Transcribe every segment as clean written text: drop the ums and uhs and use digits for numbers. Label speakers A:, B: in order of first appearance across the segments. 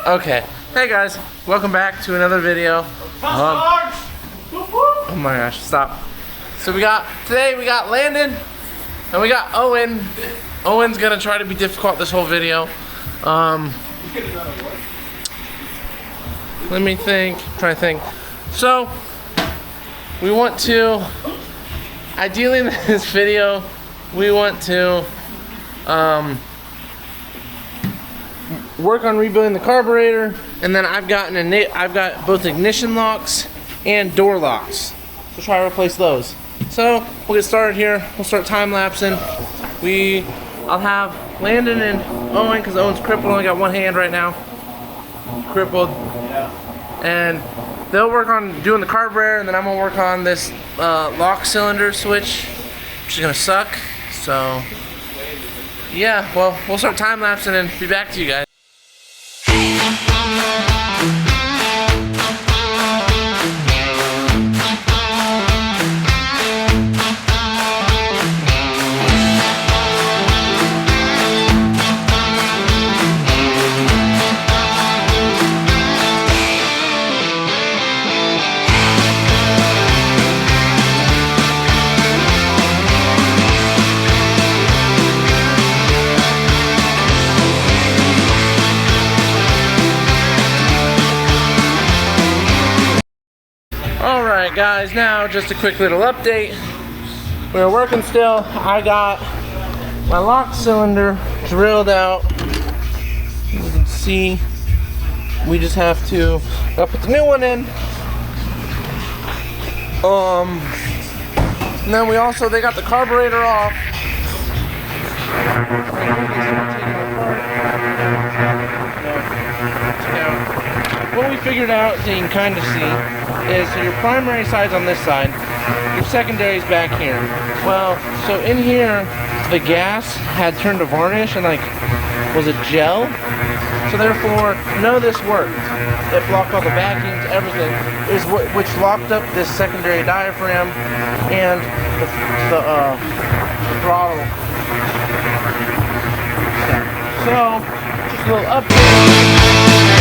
A: Okay. Hey guys, welcome back to another video. Oh my gosh, stop. So today we got Landon and we got Owen. Owen's gonna try to be difficult this whole video. Let me think, try to think. So, we want to, ideally in this video, we want to work on rebuilding the carburetor, and then I've got both ignition locks and door locks. So try to replace those. So we'll get started here. We'll start time lapsing. I'll have Landon and Owen, because Owen's crippled, only got one hand right now. Crippled. And they'll work on doing the carburetor, and then I'm gonna work on this lock cylinder switch, which is gonna suck. So yeah, well, we'll start time lapsing and be back to you guys. Alright guys, now just a quick little update. We're working still. I got my lock cylinder drilled out. You can see we just have to put the new one in. And then they got the carburetor off. What we figured out, so you can kind of see, is your primary side's on this side, your secondary's back here. Well, so in here, the gas had turned to varnish and was a gel. So therefore, none of this worked. It blocked all the vacuums, everything, which locked up this secondary diaphragm and the throttle. So, just a little update.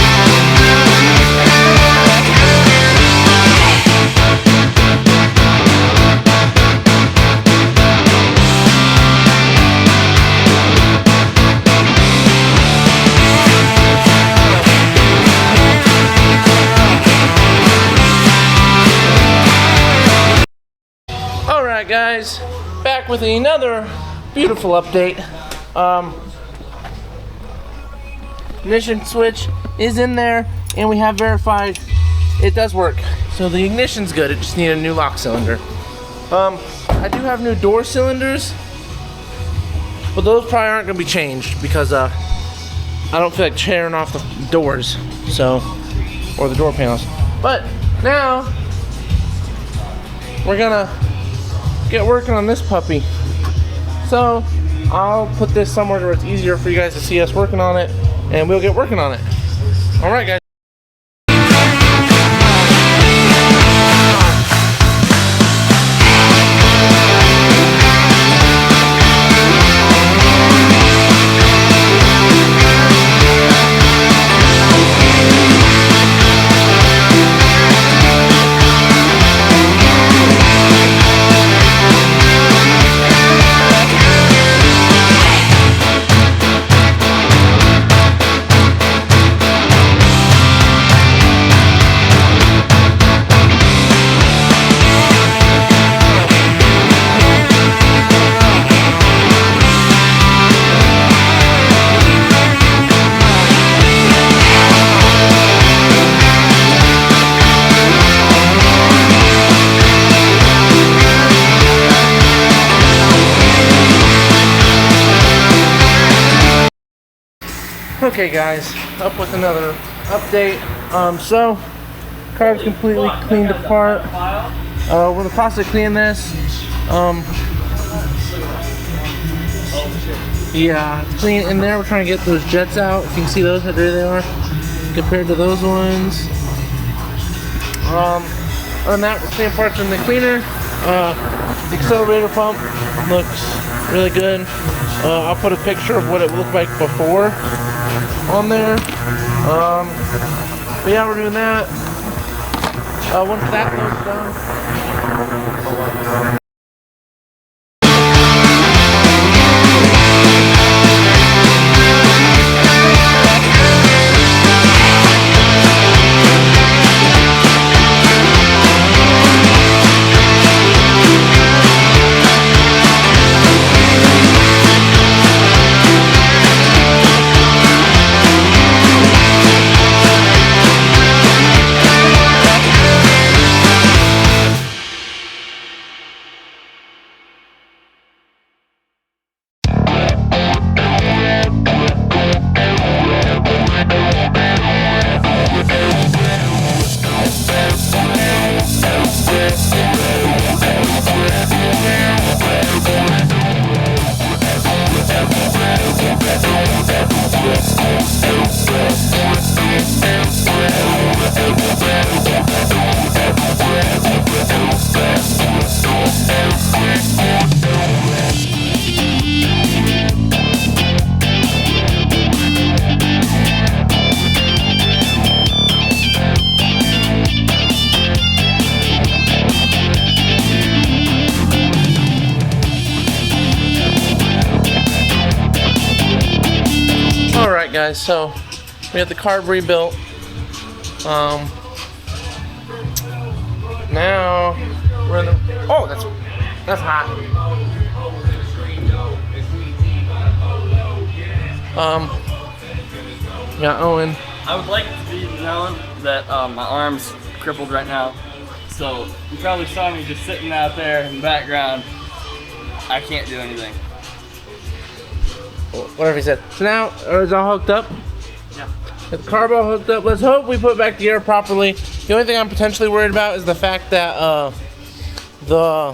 A: Alright guys, back with another beautiful update. Ignition switch is in there, and we have verified it does work. So the ignition's good, it just needed a new lock cylinder. I do have new door cylinders, but those probably aren't going to be changed because I don't feel like tearing off the doors, or the door panels. But now we're gonna get working on this puppy. So I'll put this somewhere where it's easier for you guys to see us working on it, and we'll get working on it. Alright guys. Okay guys, up with another update. So car's completely cleaned apart. We're in the process of cleaning this. Yeah, it's clean in there. We're trying to get those jets out. You can see those, how dirty they are compared to those ones. Other than that, we're cleaning parts in the cleaner. The accelerator pump looks really good. I'll put a picture of what it looked like before. on there. But yeah, we're doing that. Once that goes done. Alright guys, so we got the carb rebuilt. Now we're in the, oh, that's hot. Yeah, Owen.
B: I would like to be known that my arm's crippled right now. So you probably saw me just sitting out there in the background. I can't do anything.
A: Whatever he said. So now it's all hooked up.
B: Yeah.
A: Got the carb all hooked up. Let's hope we put it back together properly. The only thing I'm potentially worried about is the fact that the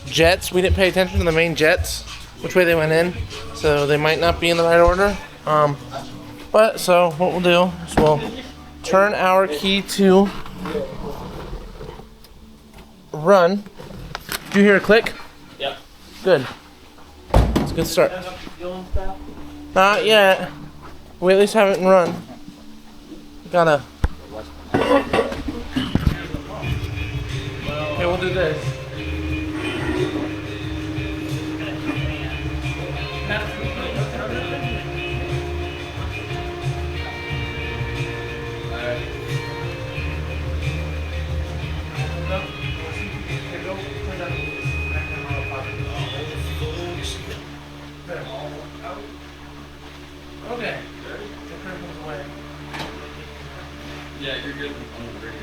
A: jets, we didn't pay attention to the main jets, which way they went in. So they might not be in the right order. But so what we'll do is we'll turn our key to run. Do you hear a click?
B: Yep.
A: Good. It's a good start. Not yet. We at least have it in run. Gotta. Okay, we'll do this. Okay.
B: Yeah, you're good on the radio.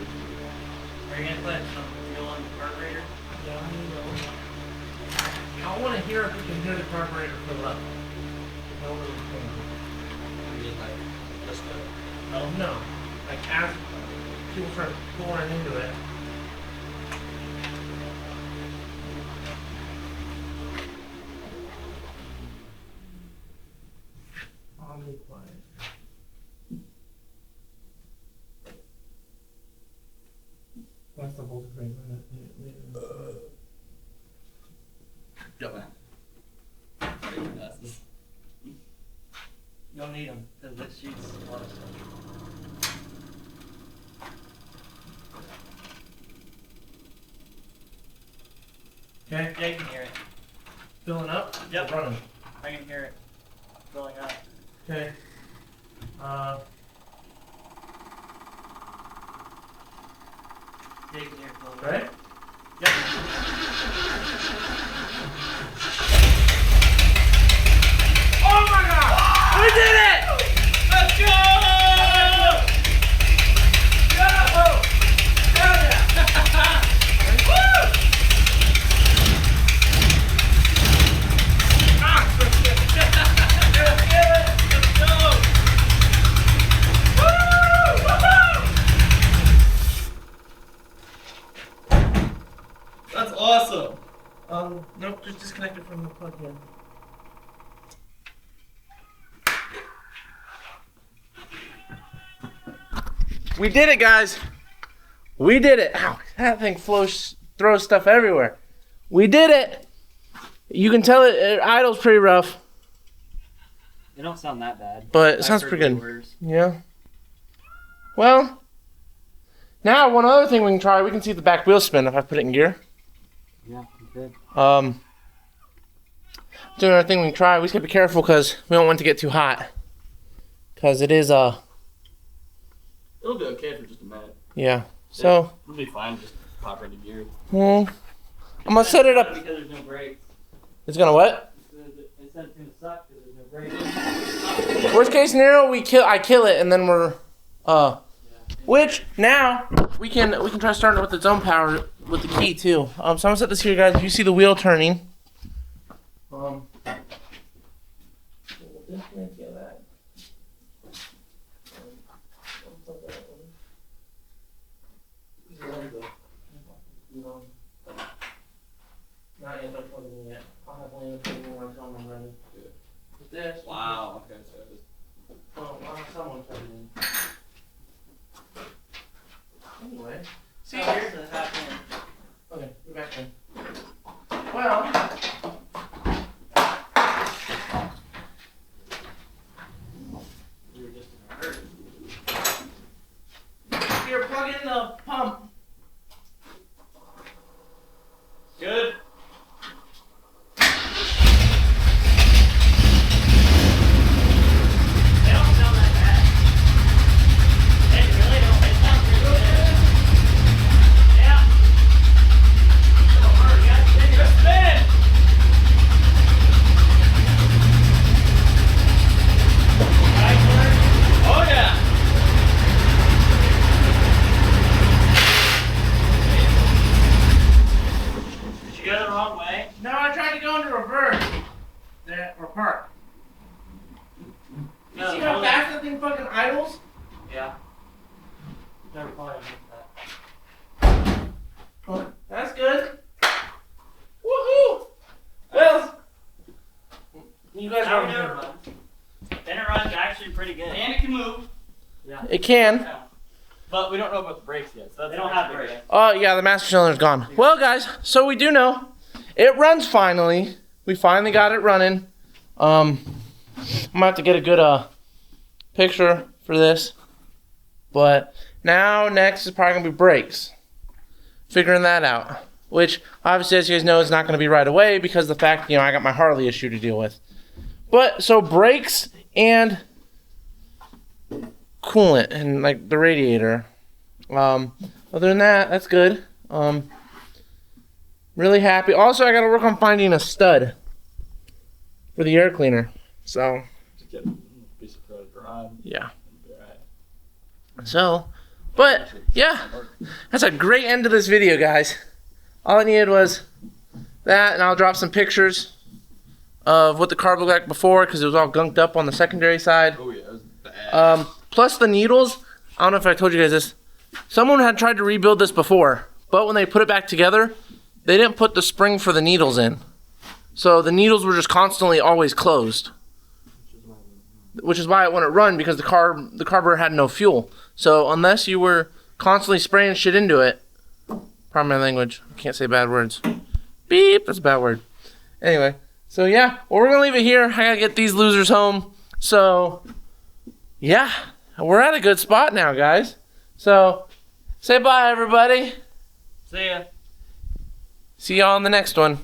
C: Are you gonna put some fuel on the carburetor?
A: I want to hear if we can hear the carburetor fill up. Oh no. Like as people start pouring into it. I'll be quiet. That's the whole thing.
B: Got my glasses.
C: You'll need them because this shoots a lot of stuff.
A: Okay,
C: Yeah, you can hear it.
A: filling up.
C: Yep.
A: Running.
C: I can hear it filling up.
A: Okay.
C: Yeah, you can hear it filling up.
A: Right?
C: Yep.
A: Oh my God! We did it!
C: Let's go!
B: That's awesome.
A: Nope, just disconnect it from the plug in. We did it, guys. We did it. Ow, that thing throws stuff everywhere. We did it. You can tell it idles pretty rough.
C: They don't sound that bad.
A: but it
C: I've
A: sounds
C: heard
A: pretty
C: way
A: good.
C: worse.
A: Yeah. Well, now one other thing we can try. We can see if the back wheel spin if I put it in gear.
C: Yeah, you could.
A: Doing another thing we can try. We just gotta be careful because we don't want it to get too hot. Because it is
B: It'll be okay for just a minute.
A: yeah. So
B: It'll be fine. Just pop right into gear.
A: I'm gonna set it up.
C: Because there's no brakes.
A: It's gonna what?
C: They said it's gonna suck because there's no brakes.
A: Worst case scenario, I kill it and then we're which now we can try starting it with its own power with the key too. So I'm gonna set this here, guys. If you see the wheel turning. We'll definitely get that. Not yet, don't plug it in yet. I'll have Lana put it in when I tell them I'm ready. With this.
B: Wow. Okay. So just
A: Oh, I'll have someone put it in. Anyway. See,
C: Here's the half inch.
A: okay, we're back in. Well.
C: We were just in a hurry.
A: Here, plug in the pump.
B: good.
C: They don't sound that bad. They really don't. They sound pretty good. Yeah. Don't hurt. You gotta spin your spin. Right, George?
B: Oh yeah.
C: Did you go the wrong way?
A: No, I tried to go into reverse. There, or park. You see how fast that thing fucking idles?
C: Yeah. Never probably missed that.
A: Oh, that's good. Woohoo! Well, you guys
C: Now
A: are.
C: we know it runs. Then it runs actually pretty good.
B: And it can move.
C: Yeah.
A: It can.
B: Yeah. But we don't know about the brakes yet. So
C: They don't have brakes.
A: Oh, yeah, the master cylinder's gone. Well, guys, so we do know. It runs finally. We finally got it running. I'm gonna have to get a good picture for this. But now next is probably gonna be brakes. Figuring that out. Which obviously, as you guys know, is not gonna be right away because of the fact, I got my Harley issue to deal with. But so brakes and coolant and like the radiator. Other than that, that's good. Really happy. Also, I gotta work on finding a stud for the air cleaner. So
B: Just get a piece of credit rod.
A: yeah.
B: Alright.
A: So, but yeah, that's a great end to this video, guys. All I needed was that, and I'll drop some pictures of what the carb looked like before because it was all gunked up on the secondary side.
B: Oh yeah, it was bad.
A: Plus the needles. I don't know if I told you guys this. Someone had tried to rebuild this before, but when they put it back together, they didn't put the spring for the needles in. So the needles were just constantly always closed. Which is why it wouldn't run because the carburetor had no fuel. So unless you were constantly spraying shit into it, pardon my language, I can't say bad words. Beep, that's a bad word. Anyway, so yeah, well, we're gonna leave it here. I gotta get these losers home. So yeah, we're at a good spot now, guys. So say bye, everybody.
C: See ya.
A: See y'all on the next one.